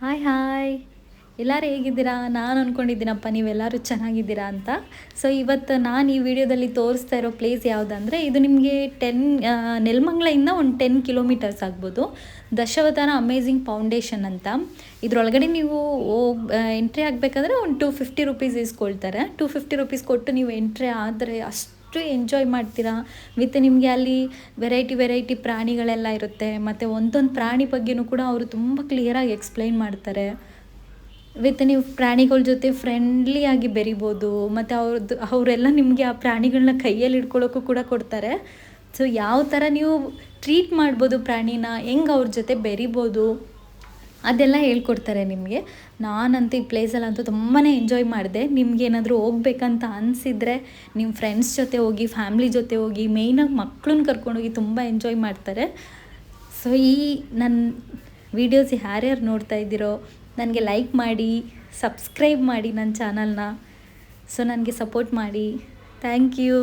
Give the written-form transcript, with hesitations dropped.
Hi hi ಎಲ್ಲರೂ ಹೇಗಿದ್ದೀರಾ? ನಾನು ಅಂದ್ಕೊಂಡಿದ್ದೀನಪ್ಪ ನೀವೆಲ್ಲರೂ ಚೆನ್ನಾಗಿದ್ದೀರಾ ಅಂತ. ಸೊ ಇವತ್ತು ನಾನು ಈ ವಿಡಿಯೋದಲ್ಲಿ ತೋರಿಸ್ತಾ ಇರೋ ಪ್ಲೇಸ್ ಯಾವುದಂದರೆ, ಇದು ನಿಮಗೆ ನೆಲಮಂಗಲದಿಂದ ಒಂದು 10 ಕಿಲೋಮೀಟರ್ಸ್ ಆಗ್ಬೋದು. ದಶಾವತಾರ ಅಮೇಝಿಂಗ್ ಫೌಂಡೇಶನ್ ಅಂತ. ಇದರೊಳಗಡೆ ನೀವು ಎಂಟ್ರಿ ಆಗಬೇಕಾದ್ರೆ ಒಂದು 250 ರುಪೀಸ್ ಇಸ್ಕೊಳ್ತಾರೆ. 250 ರುಪೀಸ್ ಕೊಟ್ಟು ನೀವು ಎಂಟ್ರಿ ಆದರೆ ಅಷ್ಟು ಎಂಜಾಯ್ ಮಾಡ್ತೀರಾ. ವಿತ್ ನಿಮಗೆ ಅಲ್ಲಿ ವೆರೈಟಿ ಪ್ರಾಣಿಗಳೆಲ್ಲ ಇರುತ್ತೆ. ಮತ್ತು ಒಂದೊಂದು ಪ್ರಾಣಿ ಬಗ್ಗೆನೂ ಕೂಡ ಅವರು ತುಂಬ ಕ್ಲಿಯರಾಗಿ ಎಕ್ಸ್ಪ್ಲೈನ್ ಮಾಡ್ತಾರೆ. ವಿತ್ ನೀವು ಪ್ರಾಣಿಗಳ ಜೊತೆ ಫ್ರೆಂಡ್ಲಿಯಾಗಿ ಬೆರಿಬೋದು. ಮತ್ತು ಅವರೆಲ್ಲ ನಿಮಗೆ ಆ ಪ್ರಾಣಿಗಳನ್ನ ಕೈಯಲ್ಲಿ ಹಿಡ್ಕೊಳ್ಳೋಕ್ಕೂ ಕೂಡ ಕೊಡ್ತಾರೆ. ಸೊ ಯಾವ ಥರ ನೀವು ಟ್ರೀಟ್ ಮಾಡ್ಬೋದು ಪ್ರಾಣಿನ, ಹೆಂಗೆ ಅವ್ರ ಜೊತೆ ಬೆರಿಬೋದು ಅದೆಲ್ಲ ಹೇಳ್ಕೊಡ್ತಾರೆ ನಿಮಗೆ. ನಾನಂತೂ ಈ ಪ್ಲೇಸಲ್ಲಂತೂ ತುಂಬಾ ಎಂಜಾಯ್ ಮಾಡಿದೆ. ನಿಮ್ಗೇನಾದರೂ ಹೋಗ್ಬೇಕಂತ ಅನಿಸಿದರೆ ನಿಮ್ಮ ಫ್ರೆಂಡ್ಸ್ ಜೊತೆ ಹೋಗಿ, ಫ್ಯಾಮ್ಲಿ ಜೊತೆ ಹೋಗಿ, ಮೇಯ್ನಾಗಿ ಮಕ್ಕಳನ್ನ ಕರ್ಕೊಂಡೋಗಿ ತುಂಬ ಎಂಜಾಯ್ ಮಾಡ್ತಾರೆ. ಸೊ ಈ ನನ್ನ ವೀಡಿಯೋಸ್ ಯಾರ್ಯಾರು ನೋಡ್ತಾ ಇದ್ದೀರೋ ನನಗೆ ಲೈಕ್ ಮಾಡಿ, ಸಬ್ಸ್ಕ್ರೈಬ್ ಮಾಡಿ ನನ್ನ ಚಾನಲ್ನ. ಸೊ ನನಗೆ ಸಪೋರ್ಟ್ ಮಾಡಿ. Thank you.